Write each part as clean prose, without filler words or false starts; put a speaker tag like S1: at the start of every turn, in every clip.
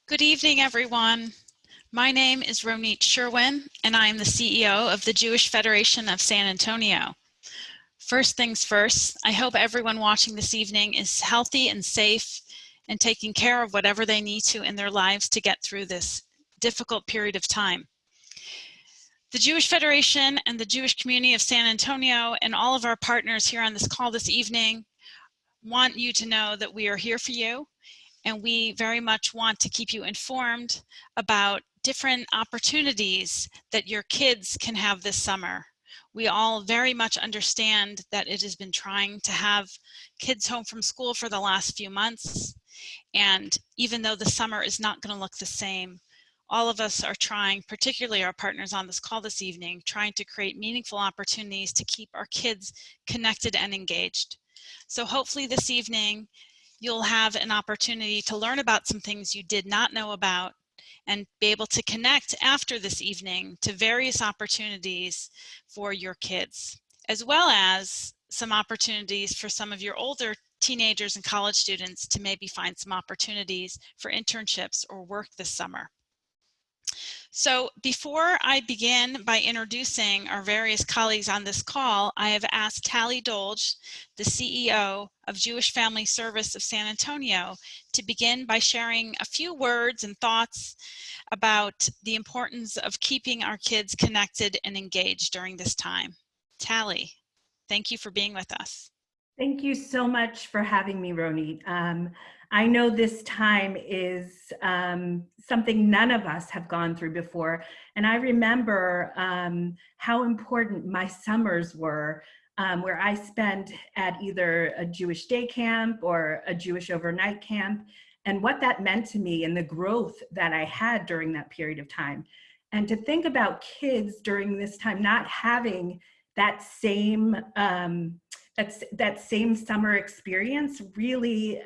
S1: Good evening, everyone. My name is Ronit Sherwin, and I am the CEO of the Jewish Federation of San Antonio. First things first, I hope everyone watching this evening is healthy and safe and taking care of whatever they need to in their lives to get through this difficult period of time. The Jewish Federation and the Jewish community of San Antonio and all of our partners here on this call this evening want you to know that we are here for you. And we very much want to keep you informed about different opportunities that your kids can have this summer. We all very much understand that it has been trying to have kids home from school for the last few months. And even though the summer is not going to look the same, all of us are trying, particularly our partners on this call this evening, trying to create meaningful opportunities to keep our kids connected and engaged. So hopefully this evening, you'll have an opportunity to learn about some things you did not know about and be able to connect after this evening to various opportunities for your kids, as well as some opportunities for some of your older teenagers and college students to maybe find some opportunities for internships or work this summer. So before I begin by introducing our various colleagues on this call, I have asked Talli Dolge, the CEO of Jewish Family Service of San Antonio, to begin by sharing a few words and thoughts about the importance of keeping our kids connected and engaged during this time. Talli, thank you for being with us.
S2: Thank you so much for having me, Ronit. I know this time is something none of us have gone through before. And I remember how important my summers were, where I spent at either a Jewish day camp or a Jewish overnight camp, and what that meant to me and the growth that I had during that period of time. And to think about kids during this time not having that same that same summer experience really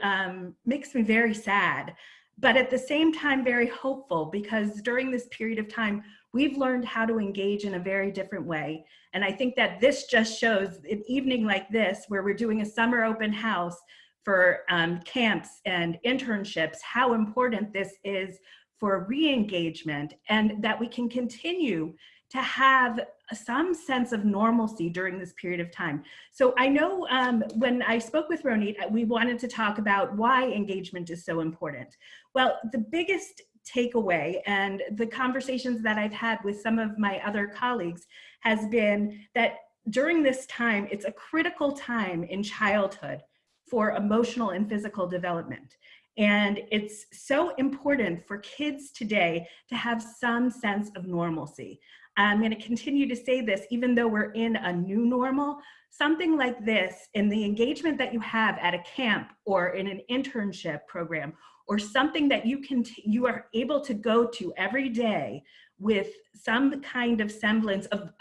S2: makes me very sad, but at the same time very hopeful, because during this period of time we've learned how to engage in a very different way. And I think that this just shows an evening like this, where we're doing a summer open house for camps and internships, how important this is for re-engagement, and that we can continue to have some sense of normalcy during this period of time. So I know when I spoke with Ronit, we wanted to talk about why engagement is so important. Well, the biggest takeaway and the conversations that I've had with some of my other colleagues has been that during this time, it's a critical time in childhood for emotional and physical development. And it's so important for kids today to have some sense of normalcy. I'm going to continue to say this, even though we're in a new normal. Something like this, and the engagement that you have at a camp or in an internship program, or something that you are able to go to every day with some kind of semblance of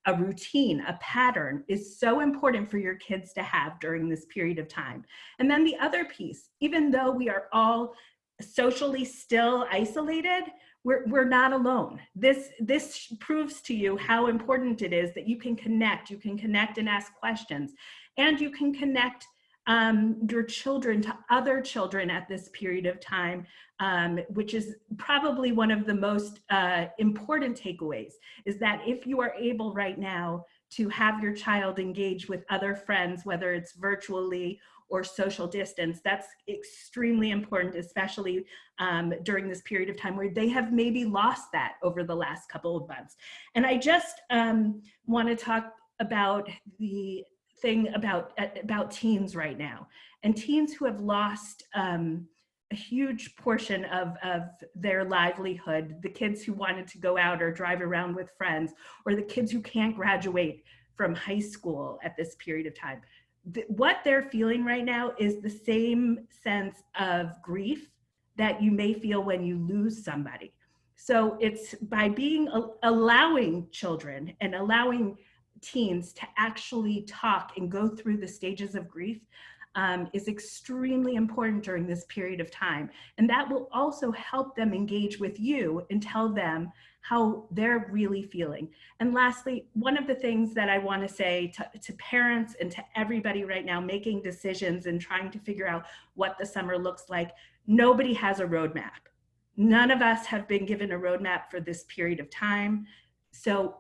S2: a routine, a pattern, is so important for your kids to have during this period of time. And then the other piece, even though we are all socially still isolated, we're not alone. This proves to you how important it is that you can connect and ask questions, and you can connect your children to other children at this period of time, which is probably one of the most important takeaways, is that if you are able right now to have your child engage with other friends, whether it's virtually or social distance, that's extremely important, especially during this period of time where they have maybe lost that over the last couple of months. And I just want to talk about the thing about teens right now, and teens who have lost a huge portion of their livelihood, the kids who wanted to go out or drive around with friends, or the kids who can't graduate from high school at this period of time. What they're feeling right now is the same sense of grief that you may feel when you lose somebody. So it's by allowing children and allowing teens to actually talk and go through the stages of grief is extremely important during this period of time. And that will also help them engage with you and tell them how they're really feeling. And lastly, one of the things that I want to say to parents and to everybody right now making decisions and trying to figure out what the summer looks like, nobody has a roadmap. None of us have been given a roadmap for this period of time. So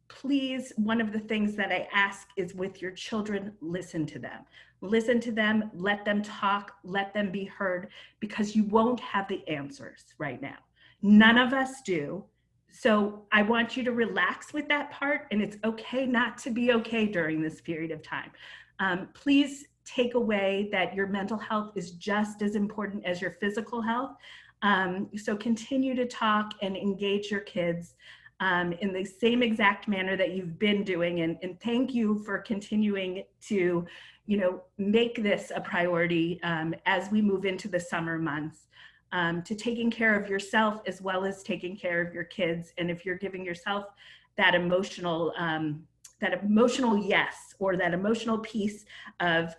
S2: please, one of the things that I ask is with your children, listen to them. Listen to them, let them talk, let them be heard, because you won't have the answers right now. None of us do. So I want you to relax with that part, and it's okay not to be okay during this period of time. Please take away that your mental health is just as important as your physical health. So continue to talk and engage your kids in the same exact manner that you've been doing. And thank you for continuing to, make this a priority as we move into the summer months, to taking care of yourself as well as taking care of your kids. And if you're giving yourself that emotional yes, or that emotional piece of,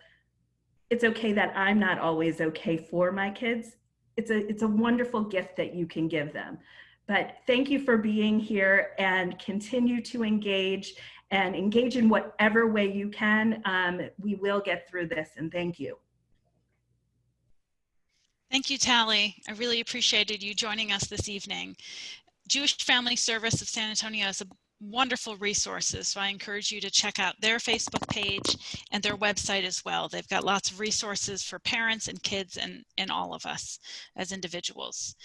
S2: it's okay that I'm not always okay for my kids, it's a wonderful gift that you can give them. But thank you for being here, and continue to engage in whatever way you can. We will get through this, and thank you.
S1: Thank you, Talli. I really appreciated you joining us this evening. Jewish Family Service of San Antonio is a wonderful resources, so I encourage you to check out their Facebook page and their website as well. They've got lots of resources for parents and kids and all of us as individuals.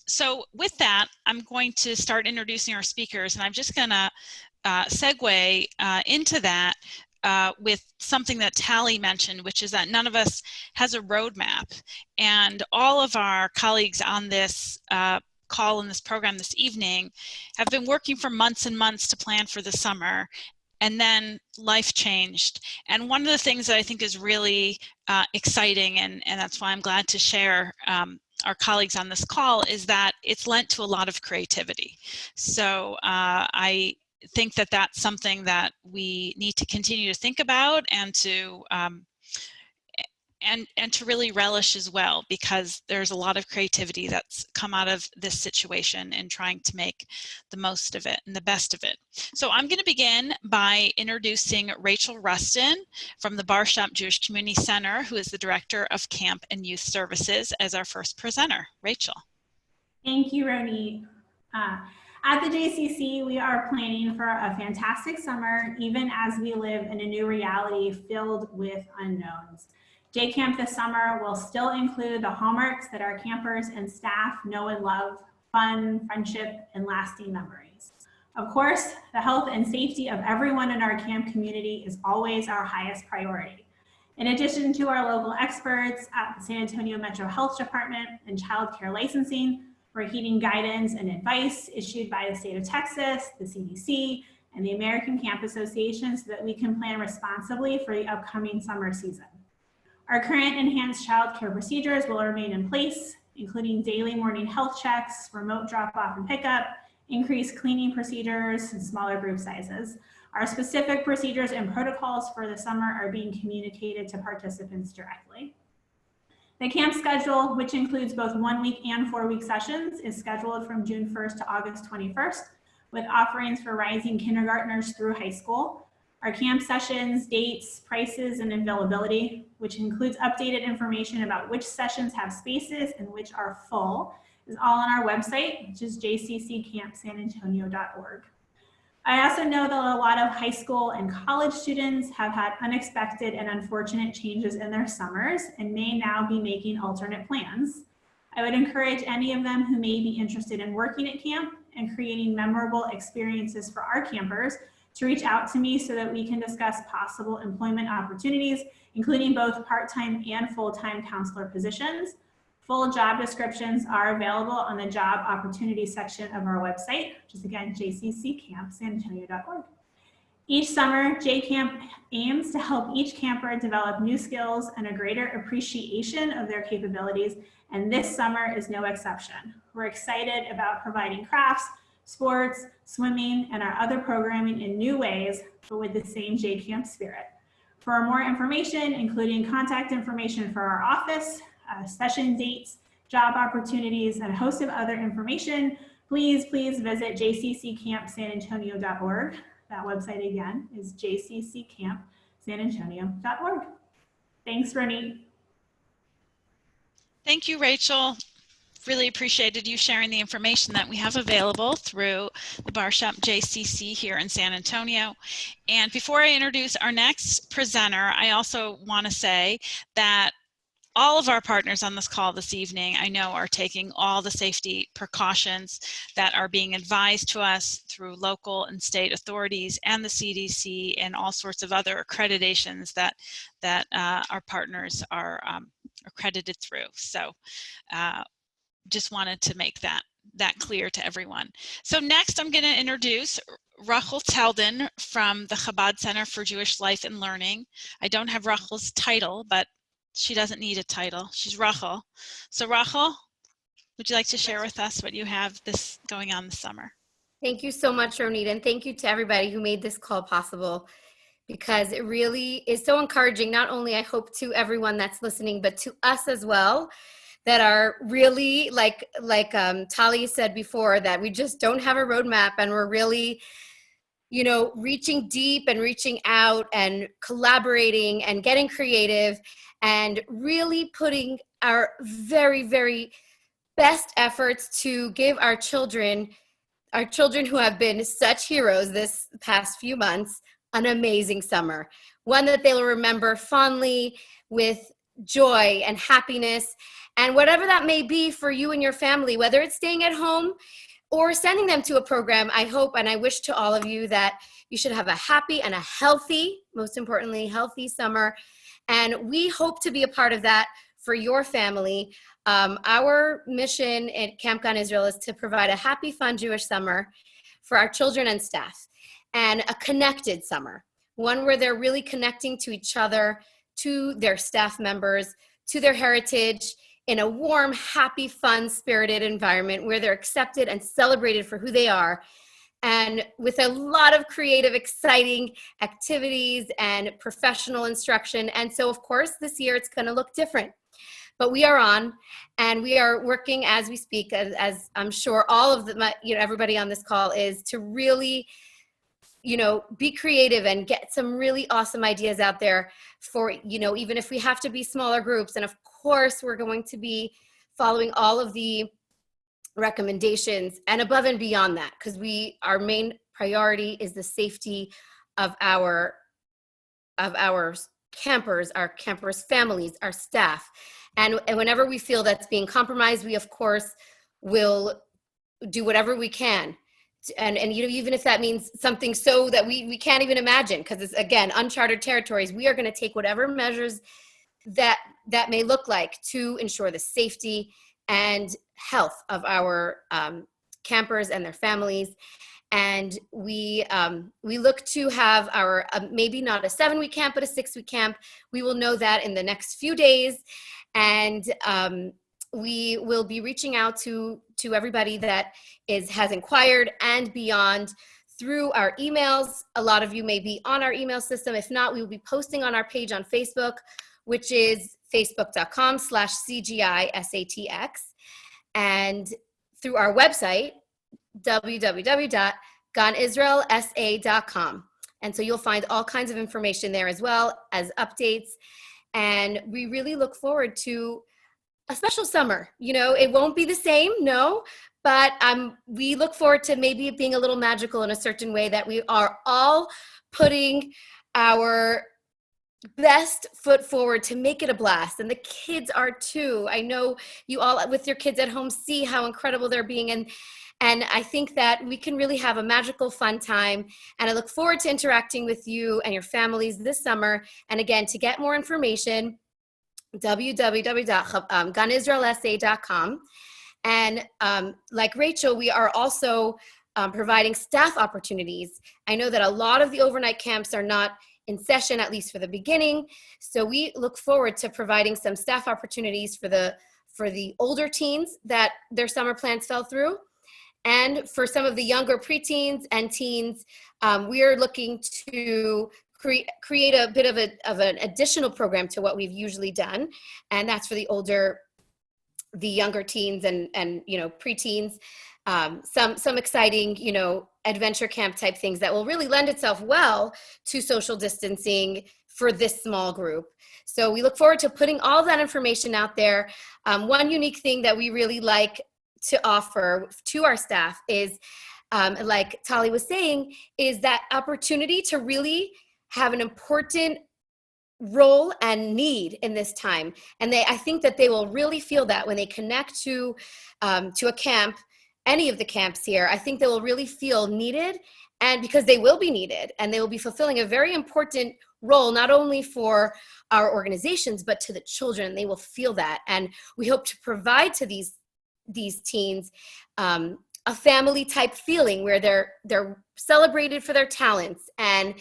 S1: So with that, I'm going to start introducing our speakers, and I'm just going to segue into that with something that Talli mentioned, which is that none of us has a roadmap, and all of our colleagues on this call in this program this evening have been working for months and months to plan for the summer, and then life changed. And one of the things that I think is really exciting, and that's why I'm glad to share our colleagues on this call, is that it's lent to a lot of creativity. So I think that that's something that we need to continue to think about, and to to really relish as well, because there's a lot of creativity that's come out of this situation and trying to make the most of it and the best of it. So I'm going to begin by introducing Rachel Rustin from the Barshop Jewish Community Center, who is the Director of Camp and Youth Services, as our first presenter. Rachel.
S3: Thank you, Ronit. At the JCC, we are planning for a fantastic summer, even as we live in a new reality filled with unknowns. J Camp this summer will still include the hallmarks that our campers and staff know and love: fun, friendship, and lasting memories. Of course, the health and safety of everyone in our camp community is always our highest priority. In addition to our local experts at the San Antonio Metro Health Department and Child Care Licensing, we're heeding guidance and advice issued by the state of Texas, the CDC, and the American Camp Association, so that we can plan responsibly for the upcoming summer season. Our current enhanced child care procedures will remain in place, including daily morning health checks, remote drop-off and pickup, increased cleaning procedures, and smaller group sizes. Our specific procedures and protocols for the summer are being communicated to participants directly. The camp schedule, which includes both 1 week and 4 week sessions, is scheduled from June 1st to August 21st, with offerings for rising kindergartners through high school. Our camp sessions, dates, prices, and availability, which includes updated information about which sessions have spaces and which are full, is all on our website, which is jcccampsanantonio.org. I also know that a lot of high school and college students have had unexpected and unfortunate changes in their summers and may now be making alternate plans. I would encourage any of them who may be interested in working at camp and creating memorable experiences for our campers to reach out to me, so that we can discuss possible employment opportunities, including both part-time and full-time counselor positions. Full job descriptions are available on the job opportunities section of our website, which is again jcccampsanantonio.org. Each summer, JCamp aims to help each camper develop new skills and a greater appreciation of their capabilities, and this summer is no exception. We're excited about providing crafts, sports, swimming, and our other programming in new ways, but with the same JCamp spirit. For more information, including contact information for our office, session dates, job opportunities, and a host of other information, please visit jcccampsanantonio.org. That website again is jcccampsanantonio.org. Thanks, Ronit.
S1: Thank you, Rachel. really appreciated you sharing the information that we have available through the Barshop JCC here in San Antonio. And before I introduce our next presenter, I also want to say that all of our partners on this call this evening, I know, are taking all the safety precautions that are being advised to us through local and state authorities and the CDC and all sorts of other accreditations that our partners are accredited through. So just wanted to make that clear to everyone. So next I'm going to introduce Rachel Teldin from the Chabad Center for Jewish Life and Learning. I don't have Rachel's title, but she doesn't need a title. She's Rachel. So Rachel, would you like to share with us what you have going on this summer?
S4: Thank you so much, Ronit, and thank you to everybody who made this call possible, because it really is so encouraging, not only I hope to everyone that's listening, but to us as well, that are really like Talli said before, that we just don't have a roadmap, and we're really, you know, reaching deep and reaching out and collaborating and getting creative and really putting our very, very best efforts to give our children who have been such heroes this past few months, an amazing summer. One that they'll remember fondly with joy and happiness, and whatever that may be for you and your family, whether it's staying at home or sending them to a program. I hope and I wish to all of you that you should have a happy and a healthy, most importantly, healthy summer. And we hope to be a part of that for your family. Our mission at Camp Young Israel is to provide a happy, fun Jewish summer for our children and staff, and a connected summer, one where they're really connecting to each other, to their staff members, to their heritage, in a warm, happy, fun, spirited environment where they're accepted and celebrated for who they are, and with a lot of creative, exciting activities and professional instruction. And so, of course, this year it's going to look different. But we are on, and we are working as we speak, as I'm sure all of everybody on this call is, to really, be creative and get some really awesome ideas out there for, even if we have to be smaller groups. And of course, we're going to be following all of the recommendations and above and beyond that, because our main priority is the safety of our campers, our campers' families, our staff. And whenever we feel that's being compromised, we of course will do whatever we can. And even if that means something so that we can't even imagine, because it's, again, uncharted territories, we are going to take whatever measures that may look like to ensure the safety and health of our campers and their families. And we look to have our maybe not a 7-week camp, but a 6-week camp. We will know that in the next few days. And we will be reaching out to everybody that has inquired and beyond through our emails. A lot of you may be on our email system. If not, we will be posting on our page on Facebook, which is facebook.com/CGISATX, and through our website, www.gonisraelsa.com. And so you'll find all kinds of information there, as well as updates. And we really look forward to a special summer. It won't be the same, no, but we look forward to maybe it being a little magical in a certain way, that we are all putting our best foot forward to make it a blast. And the kids are too. I know you all with your kids at home see how incredible they're being. And I think that we can really have a magical, fun time. And I look forward to interacting with you and your families this summer. And again, to get more information, www.gonisraelsa.com. And like Rachel, we are also providing staff opportunities. I know that a lot of the overnight camps are not in session, at least for the beginning. So we look forward to providing some staff opportunities for the older teens that their summer plans fell through. And for some of the younger preteens and teens, we are looking to create a bit of an additional program to what we've usually done. And that's for the younger teens and preteens. Some exciting, adventure camp type things that will really lend itself well to social distancing, for this small group. So we look forward to putting all that information out there. One unique thing that we really like to offer to our staff is, like Talli was saying, is that opportunity to really have an important role and need in this time. And I think that they will really feel that when they connect to a camp, any of the camps here. I think they will really feel needed, and because they will be needed, and they will be fulfilling a very important role, not only for our organizations, but to the children. They will feel that. And we hope to provide to these teens a family type feeling where they're celebrated for their talents and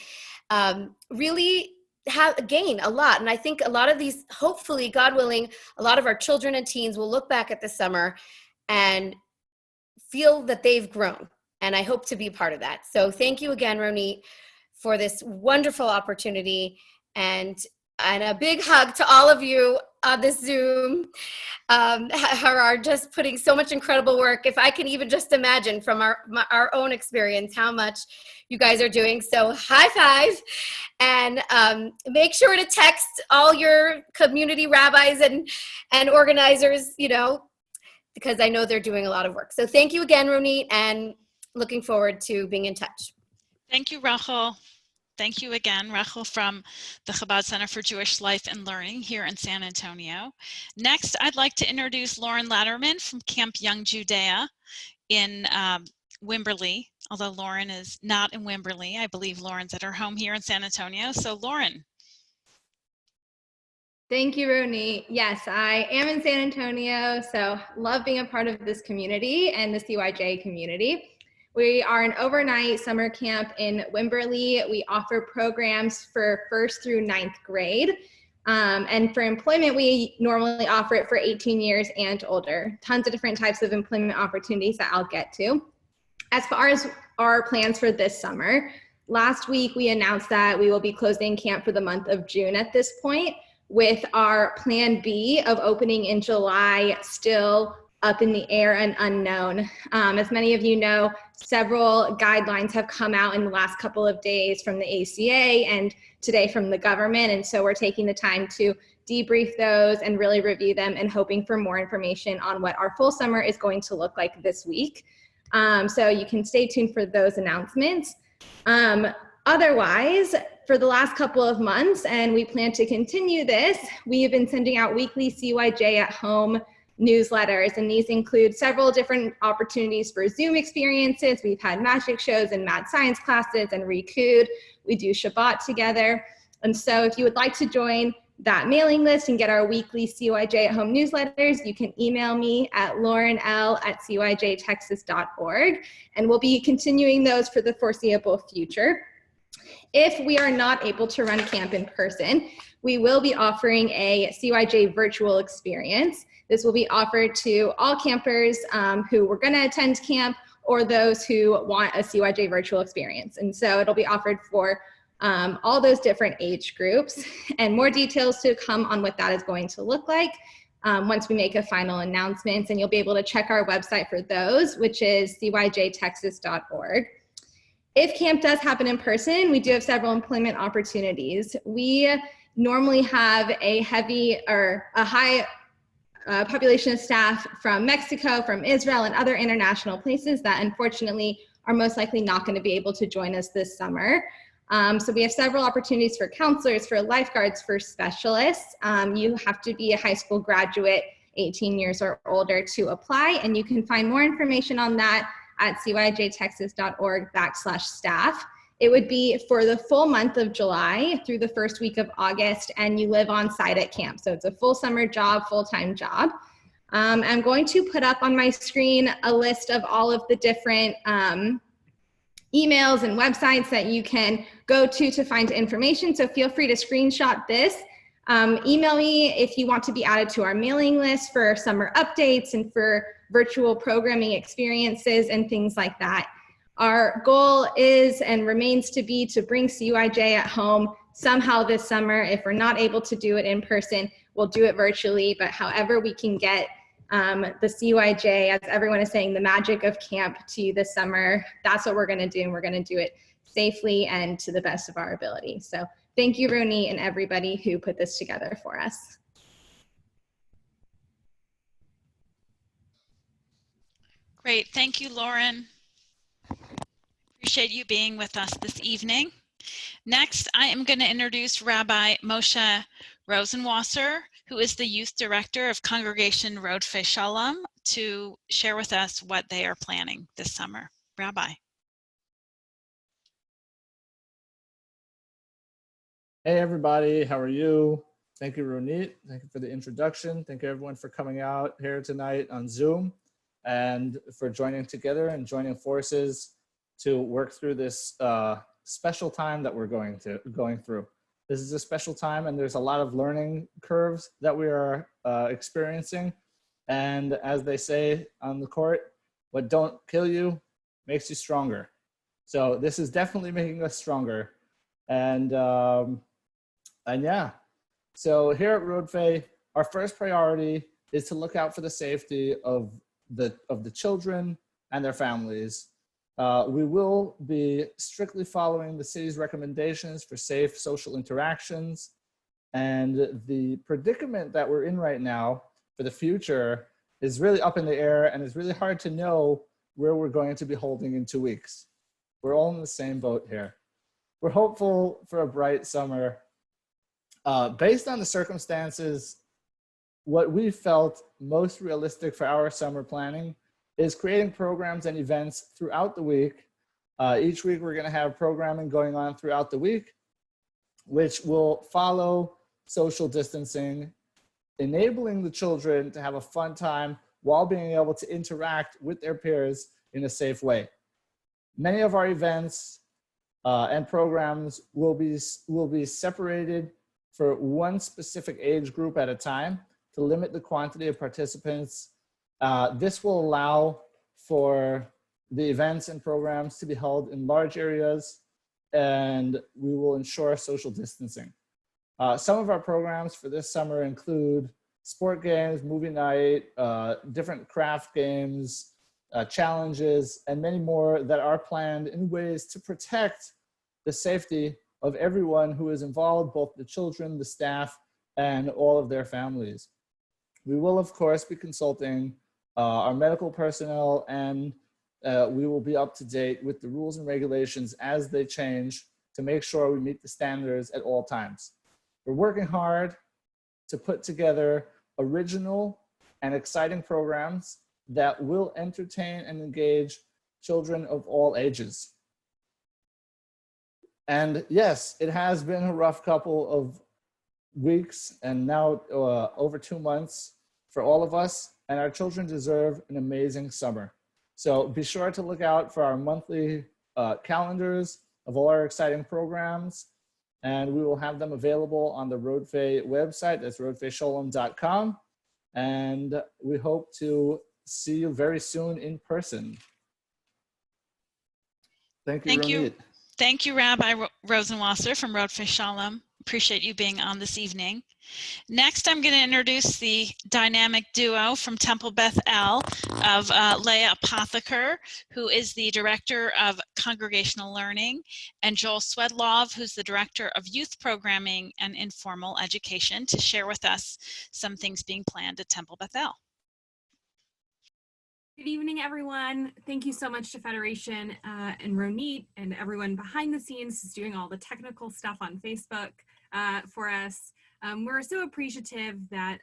S4: really gain a lot. And I think a lot of these, hopefully, God willing, a lot of our children and teens will look back at the summer and feel that they've grown. And I hope to be part of that. So thank you again, Ronit, for this wonderful opportunity. And a big hug to all of you on this Zoom who are just putting so much incredible work. If I can even just imagine from our own experience how much you guys are doing. So high five, and make sure to text all your community rabbis and organizers, because I know they're doing a lot of work. So thank you again, Ronit, and looking forward to being in touch.
S1: Thank you, Rachel. Thank you again, Rachel, from the Chabad Center for Jewish Life and Learning here in San Antonio. Next, I'd like to introduce Lauren Latterman from Camp Young Judaea in Wimberley, although Lauren is not in Wimberley. I believe Lauren's at her home here in San Antonio. So Lauren.
S5: Thank you, Ronit. Yes, I am in San Antonio, so love being a part of this community and the CYJ community. We are an overnight summer camp in Wimberley. We offer programs for 1st through 9th grade. And for employment, we normally offer it for 18 years and older. Tons of different types of employment opportunities that I'll get to. As far as our plans for this summer, last week we announced that we will be closing camp for the month of June at this point, with our plan B of opening in July still up in the air and unknown. As many of you know, several guidelines have come out in the last couple of days from the ACA and today from the government. And so we're taking the time to debrief those and really review them and hoping for more information on what our full summer is going to look like this week. So you can stay tuned for those announcements. Otherwise, for the last couple of months, and we plan to continue this, we have been sending out weekly CYJ at home newsletters, and these include several different opportunities for Zoom experiences. We've had magic shows and mad science classes and Rikud. We do Shabbat together. And so if you would like to join that mailing list and get our weekly CYJ at home newsletters, you can email me at laurenl@cyjtexas.org, and we'll be continuing those for the foreseeable future. If we are not able to run camp in person, we will be offering a CYJ virtual experience. This will be offered to all campers who were going to attend camp or those who want a CYJ virtual experience. And so it'll be offered for all those different age groups, and more details to come on what that is going to look like once we make a final announcement. And you'll be able to check our website for those, which is cyjtexas.org. If camp does happen in person, we do have several employment opportunities. We normally have a high population of staff from Mexico, from Israel, and other international places that unfortunately are most likely not going to be able to join us this summer. So we have several opportunities for counselors, for lifeguards, for specialists. You have to be a high school graduate, 18 years or older to apply, and you can find more information on that at cyjtexas.org/staff. It would be for the full month of July through the first week of August, and you live on site at camp. So it's a full summer job, full-time job. I'm going to put up on my screen a list of all of the different emails and websites that you can go to find information. So feel free to screenshot this. Email me if you want to be added to our mailing list for summer updates and for virtual programming experiences and things like that. Our goal is and remains to be to bring CYJ at home somehow this summer. If we're not able to do it in person, we'll do it virtually, but however we can get the CYJ, as everyone is saying, the magic of camp to you this summer, that's what we're gonna do, and we're gonna do it safely and to the best of our ability. So Thank you, Ronit, and everybody who put this together for us.
S1: Great. Thank you, Lauren. Appreciate you being with us this evening. Next, I am going to introduce Rabbi Moshe Rosenwasser, who is the Youth Director of Congregation Rodfei Sholom, to share with us what they are planning this summer. Rabbi.
S6: Hey everybody, how are you? Thank you, Ronit. Thank you for the introduction. Thank you everyone for coming out here tonight on Zoom and for joining together and joining forces to work through this special time that we're going through. This is a special time and there's a lot of learning curves that we are experiencing. And as they say on the court, what don't kill you makes you stronger. So this is definitely making us stronger. And yeah, so here at Rodfei, our first priority is to look out for the safety of the children and their families. We will be strictly following the city's recommendations for safe social interactions. And the predicament that we're in right now for the future is really up in the air, and it's really hard to know where we're going to be holding in 2 weeks. We're all in the same boat here. We're hopeful for a bright summer. Based on the circumstances, what we felt most realistic for our summer planning is creating programs and events throughout the week. Each week we're gonna have programming going on throughout the week, which will follow social distancing, enabling the children to have a fun time while being able to interact with their peers in a safe way. Many of our events and programs will be separated for one specific age group at a time to limit the quantity of participants. This will allow for the events and programs to be held in large areas, and we will ensure social distancing. Some of our programs for this summer include sport games, movie night, different craft games, challenges, and many more that are planned in ways to protect the safety of everyone who is involved, both the children, the staff, and all of their families. We will, of course, be consulting our medical personnel, and we will be up to date with the rules and regulations as they change to make sure we meet the standards at all times. We're working hard to put together original and exciting programs that will entertain and engage children of all ages. And yes, it has been a rough couple of weeks and now over 2 months for all of us, and our children deserve an amazing summer. So be sure to look out for our monthly calendars of all our exciting programs, and we will have them available on the Rodfei website. That's rodfeisholom.com. And we hope to see you very soon in person. Thank you, Ronit.
S1: Thank you, Rabbi Rosenwasser from Rodfei Sholom. Appreciate you being on this evening. Next, I'm going to introduce the dynamic duo from Temple Beth-El of Leah Apotheker, who is the Director of Congregational Learning, and Joel Swedlov, who's the Director of Youth Programming and Informal Education, to share with us some things being planned at Temple Beth-El.
S7: Good evening, everyone. Thank you so much to Federation and Ronit and everyone behind the scenes who's doing all the technical stuff on Facebook for us. We're so appreciative that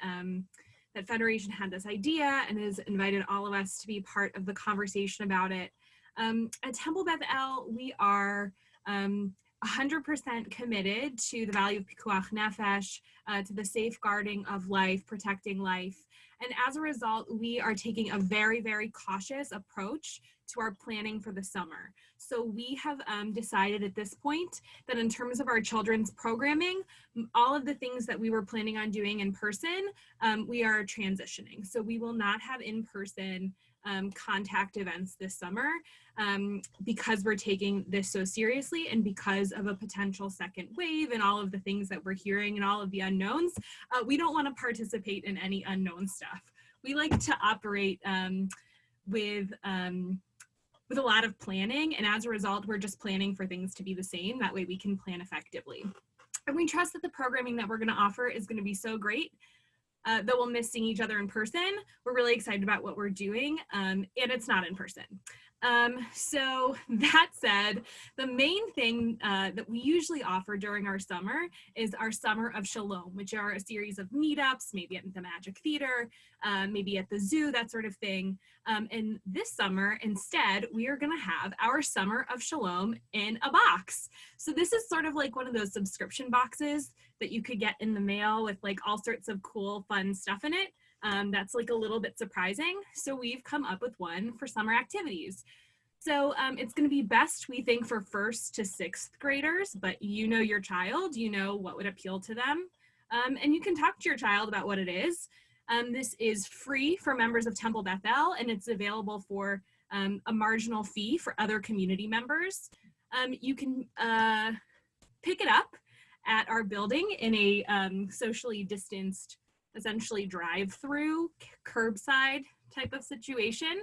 S7: that Federation had this idea and has invited all of us to be part of the conversation about it. At Temple Beth-El, we are 100% committed to the value of Pikuach Nefesh, to the safeguarding of life, protecting life. And as a result, we are taking a very, very cautious approach to our planning for the summer. So we have decided at this point that in terms of our children's programming, all of the things that we were planning on doing in person, we are transitioning. So we will not have in-person contact events this summer because we're taking this so seriously, and because of a potential second wave and all of the things that we're hearing and all of the unknowns. We don't want to participate in any unknown stuff. We like to operate with a lot of planning, and as a result, we're just planning for things to be the same. That way we can plan effectively. And we trust that the programming that we're going to offer is going to be so great that we'll miss seeing each other in person. We're really excited about what we're doing, and it's not in person. So that said, the main thing that we usually offer during our summer is our Summer of Shalom, which are a series of meetups, maybe at the Magic Theater, maybe at the zoo, that sort of thing. And this summer, instead, we are going to have our Summer of Shalom in a box. So this is sort of like one of those subscription boxes that you could get in the mail with like all sorts of cool, fun stuff in it. That's like a little bit surprising. So we've come up with one for summer activities. So it's going to be best, we think, for 1st to 6th graders, but you know your child, you know what would appeal to them, and you can talk to your child about what it is. This is free for members of Temple Beth-El, and it's available for a marginal fee for other community members. You can pick it up at our building in a socially distanced, essentially drive-through, curbside type of situation.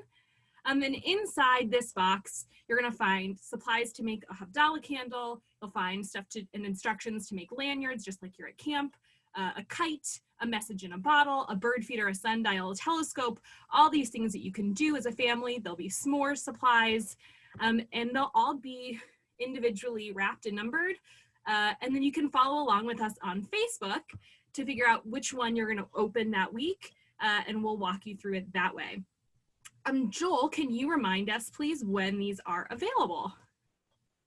S7: And inside this box, you're going to find supplies to make a Havdalah candle. You'll find stuff and instructions to make lanyards, just like you're at camp, a kite, a message in a bottle, a bird feeder, a sundial, a telescope, all these things that you can do as a family. There'll be s'more supplies, and they'll all be individually wrapped and numbered. And then you can follow along with us on Facebook to figure out which one you're going to open that week, and we'll walk you through it that way. Joel, can you remind us, please, when these are available?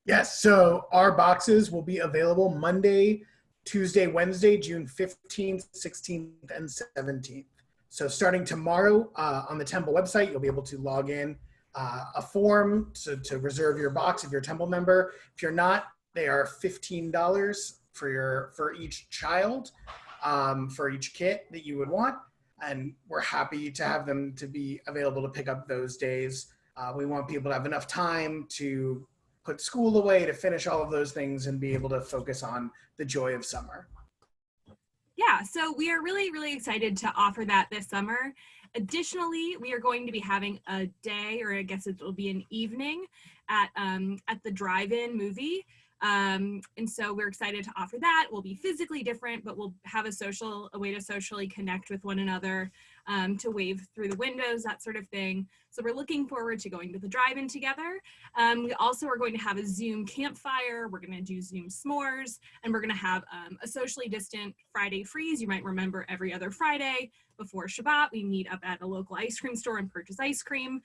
S8: Yes, so our boxes will be available Monday, Tuesday, Wednesday, June 15th, 16th, and 17th. So starting tomorrow on the Temple website, you'll be able to log in a form to reserve your box if you're a Temple member. If you're not, they are $15 for each child, for each kit that you would want. And we're happy to have them to be available to pick up those days. We want people to have enough time to put school away, to finish all of those things and be able to focus on the joy of summer.
S7: Yeah, so we are really, really excited to offer that this summer. Additionally, we are going to be having a day, or I guess it will be an evening, at the drive-in movie. And so we're excited to offer that. We'll be physically different, but we'll have a way to socially connect with one another, to wave through the windows, that sort of thing. So we're looking forward to going to the drive-in together. We also are going to have a Zoom campfire. We're going to do Zoom s'mores, and we're going to have a socially distant Friday freeze. You might remember every other Friday before Shabbat, we meet up at a local ice cream store and purchase ice cream.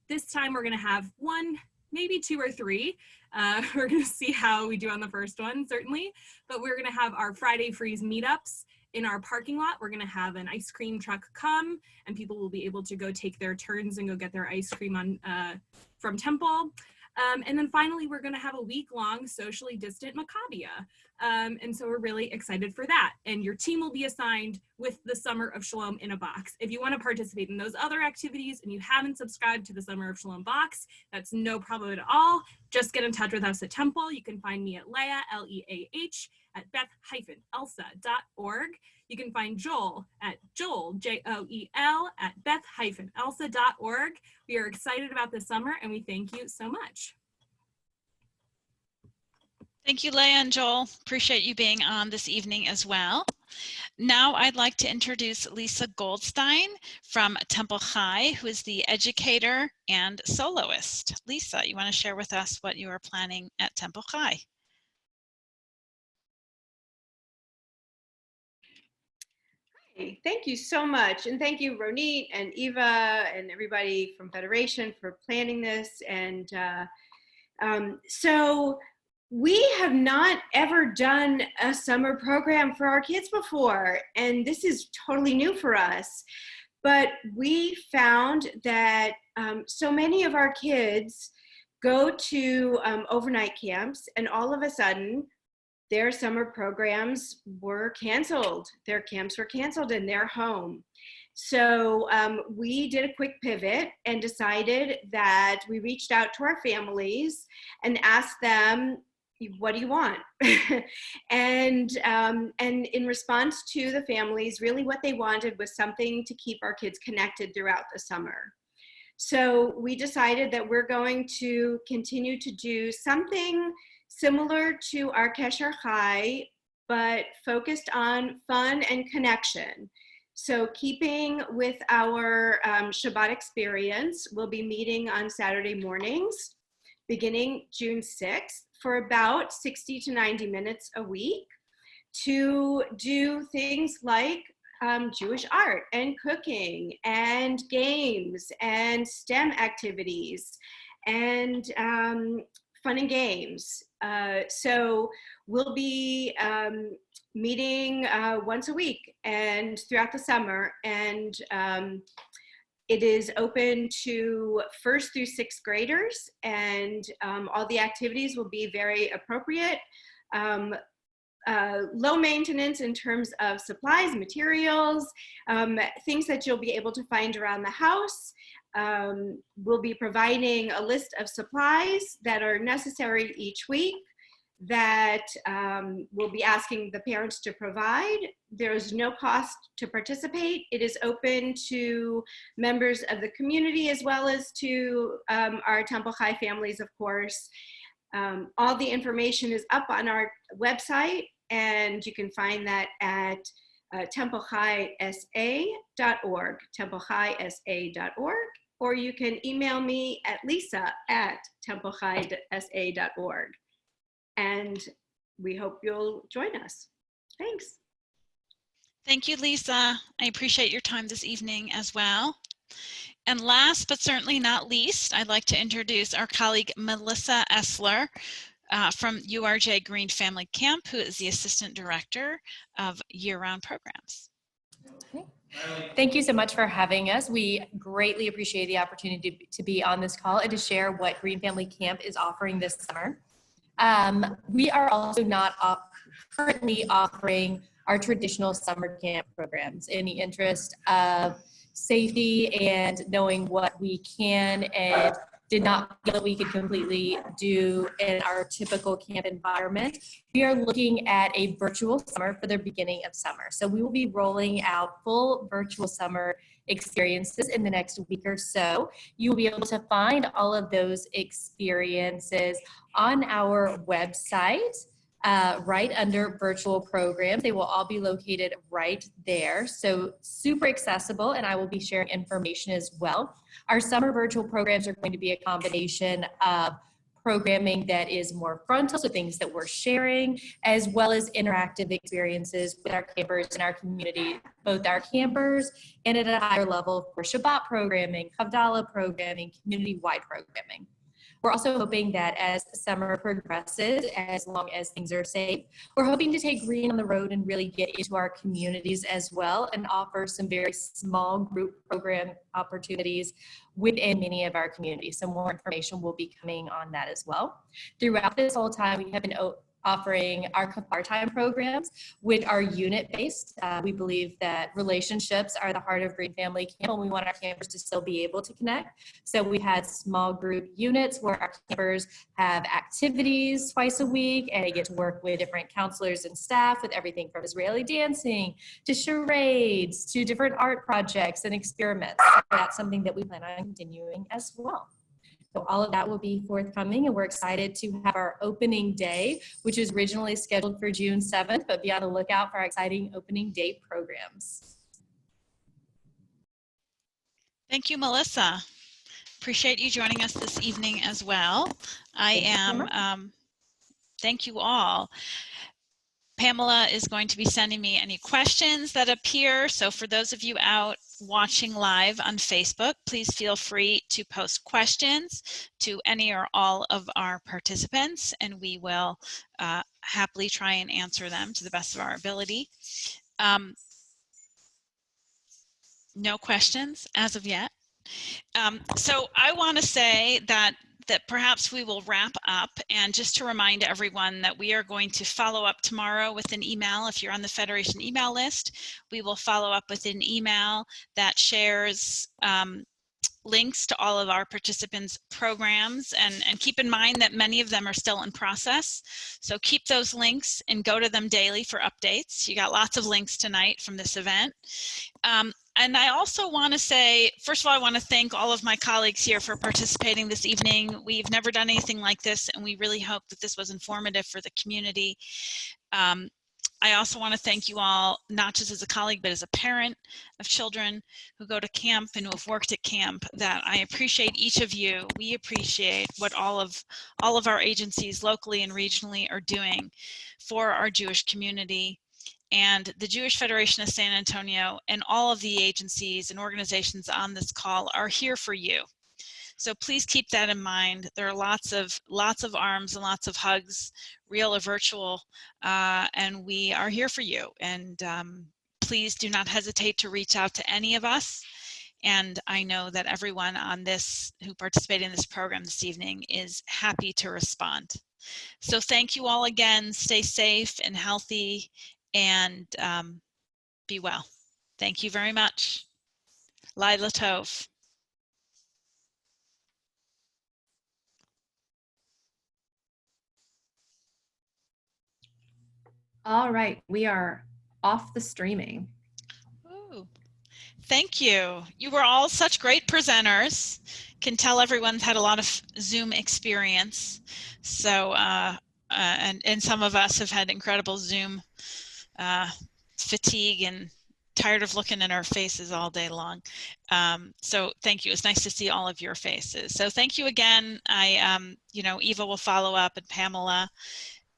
S7: This time we're going to have one, maybe 2 or 3. We're going to see how we do on the first one, certainly. But we're going to have our Friday freeze meetups in our parking lot. We're going to have an ice cream truck come, and people will be able to go take their turns and go get their ice cream from Temple. And then finally, we're going to have a week-long socially distant Maccabia. And so we're really excited for that. And your team will be assigned with the Summer of Shalom in a box. If you want to participate in those other activities and you haven't subscribed to the Summer of Shalom box, that's no problem at all. Just get in touch with us at Temple. You can find me at Leah, L-E-A-H, at beth-elsa.org. You can find Joel at Joel, J-O-E-L, at beth-elsa.org. We are excited about this summer, and we thank you so much.
S1: Thank you, Leah and Joel. Appreciate you being on this evening as well. Now I'd like to introduce Lisa Goldstein from Temple Chai, who is the educator and soloist. Lisa, you want to share with us what you are planning at Temple Chai?
S9: Thank you so much. And thank you, Ronit and Eva and everybody from Federation for planning this. And so we have not ever done a summer program for our kids before, and this is totally new for us. But we found that so many of our kids go to overnight camps, and all of a sudden, their summer programs were canceled. Their camps were canceled and they're home. So we did a quick pivot and decided that we reached out to our families and asked them, what do you want? and in response to the families, really what they wanted was something to keep our kids connected throughout the summer. So we decided that we're going to continue to do something similar to our Kesher Chai, but focused on fun and connection. So keeping with our Shabbat experience, we'll be meeting on Saturday mornings, beginning June 6th, for about 60 to 90 minutes a week to do things like Jewish art and cooking and games and STEM activities and fun and games. So we'll be meeting once a week and throughout the summer, and it is open to 1st through 6th graders, and all the activities will be very appropriate. Low maintenance in terms of supplies, materials, things that you'll be able to find around the house. We'll be providing a list of supplies that are necessary each week that we'll be asking the parents to provide. There's no cost to participate. It is open to members of the community as well as to our Temple Chai families, of course. All the information is up on our website, and you can find that at templechisa.org, templechisa.org, or you can email me at lisa@templechisa.org. And we hope you'll join us. Thanks.
S1: Thank you, Lisa. I appreciate your time this evening as well. And last but certainly not least, I'd like to introduce our colleague Melissa Essler from URJ Greene Family Camp, who is the Assistant Director of Year-Round Programs.
S10: Okay. Thank you so much for having us. We greatly appreciate the opportunity to be on this call and to share what Greene Family Camp is offering this summer. We are also not currently offering our traditional summer camp programs in the interest of safety and knowing what we can and did not feel that we could completely do in our typical camp environment. We are looking at a virtual summer for the beginning of summer. So we will be rolling out full virtual summer experiences in the next week or so. You will be able to find all of those experiences on our website, right under virtual programs. They will all be located right there. So super accessible, and I will be sharing information as well. Our summer virtual programs are going to be a combination of programming that is more frontal, so things that we're sharing, as well as interactive experiences with our campers in our community, both our campers and at a higher level for Shabbat programming, Havdalah programming, community-wide programming. We're also hoping that as summer progresses, as long as things are safe, we're hoping to take Greene on the road and really get into our communities as well and offer some very small group program opportunities within many of our communities. So more information will be coming on that as well. Throughout this whole time, we have been offering our Kafar Time programs, which are unit-based. We believe that relationships are the heart of Greene Family Camp, and we want our campers to still be able to connect. So we had small group units where our campers have activities twice a week, and they get to work with different counselors and staff with everything from Israeli dancing to charades to different art projects and experiments. So that's something that we plan on continuing as well. So all of that will be forthcoming, and we're excited to have our opening day, which is originally scheduled for June 7th, but be on the lookout for our exciting opening day programs.
S1: Thank you, Melissa. Appreciate you joining us this evening as well. Thank you all. Pamela is going to be sending me any questions that appear. So for those of you out watching live on Facebook, please feel free to post questions to any or all of our participants, and we will happily try and answer them to the best of our ability. No questions as of yet. So I want to say that perhaps we will wrap up, and just to remind everyone that we are going to follow up tomorrow with an email. If you're on the Federation email list, we will follow up with an email that shares links to all of our participants' programs, and keep in mind that many of them are still in process. So keep those links and go to them daily for updates. You got lots of links tonight from this event. And I also want to say, first of all, I want to thank all of my colleagues here for participating this evening. We've never done anything like this, and we really hope that this was informative for the community. I also want to thank you all, not just as a colleague, but as a parent of children who go to camp and who have worked at camp, that I appreciate each of you. We appreciate what all of our agencies locally and regionally are doing for our Jewish community. And the Jewish Federation of San Antonio and all of the agencies and organizations on this call are here for you. So please keep that in mind. There are lots of arms and lots of hugs, real or virtual, and we are here for you. And please do not hesitate to reach out to any of us. And I know that everyone on this who participated in this program this evening is happy to respond. So thank you all again. Stay safe and healthy, and be well. Thank you very much. Laila Tov.
S11: All right, we are off the streaming.
S1: Ooh, thank you. You were all such great presenters. Can tell everyone's had a lot of Zoom experience. So, and some of us have had incredible Zoom fatigue and tired of looking at our faces all day long. So thank you. It's nice to see all of your faces. So thank you again. You know, Eva will follow up, and Pamela,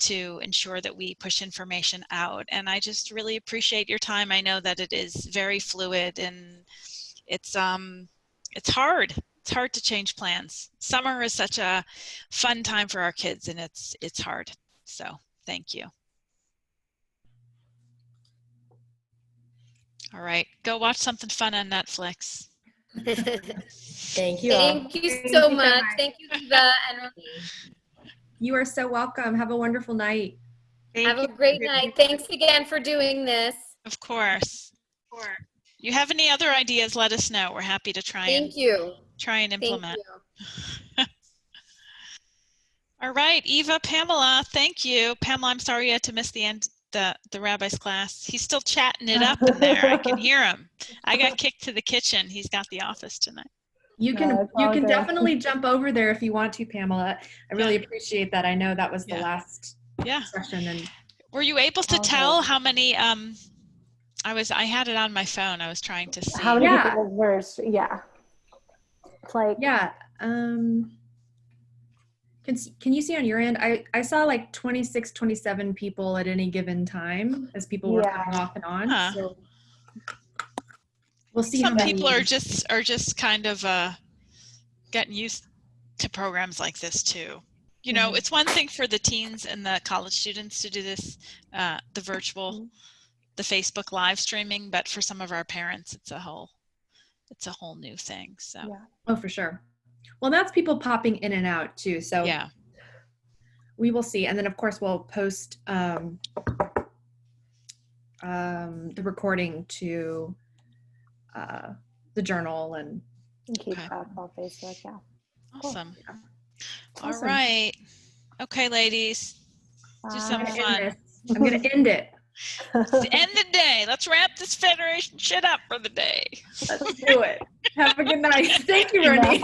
S1: to ensure that we push information out. And I just really appreciate your time. I know that it is very fluid, and it's hard. It's hard to change plans. Summer is such a fun time for our kids, and it's hard. So thank you. All right, go watch something fun on Netflix.
S11: Thank you all.
S4: Thank you so much. Thank you, Eva and Ronit.
S11: You are so welcome. Have a wonderful night.
S4: Have a great night. Thanks again for doing this.
S1: Of course. You have any other ideas, let us know. We're happy to try and implement. All right, Eva, Pamela, thank you. Pamela, I'm sorry you had to miss the end, the rabbi's class. He's still chatting it up in there. I can hear him. I got kicked to the kitchen. He's got the office tonight.
S11: You can definitely jump over there if you want to, Pamela. I really appreciate that. I know that was the last session. And
S1: were you able to tell how many? I had it on my phone. I was trying to see.
S12: How many people were? Yeah. It's like
S11: Can you see on your end? I saw like 26, 27 people at any given time as people were coming off and on.
S1: Huh.
S11: So we'll see.
S1: Some people are just kind of getting used to programs like this too. You know, it's one thing for the teens and the college students to do this, the virtual, the Facebook live streaming, but for some of our parents, it's a whole new thing. So.
S11: Yeah. Oh, for sure. Well, that's people popping in and out too. So
S1: yeah,
S11: we will see. And then of course we'll post the recording to the journal and
S12: keep track on Facebook. Yeah.
S1: Awesome.
S11: Cool.
S1: All right. Okay, ladies. Do some fun.
S11: I'm going to end it.
S1: End the day. Let's wrap this Federation shit up for the day.
S11: Let's do it. Have a good night. Thank you, Renee.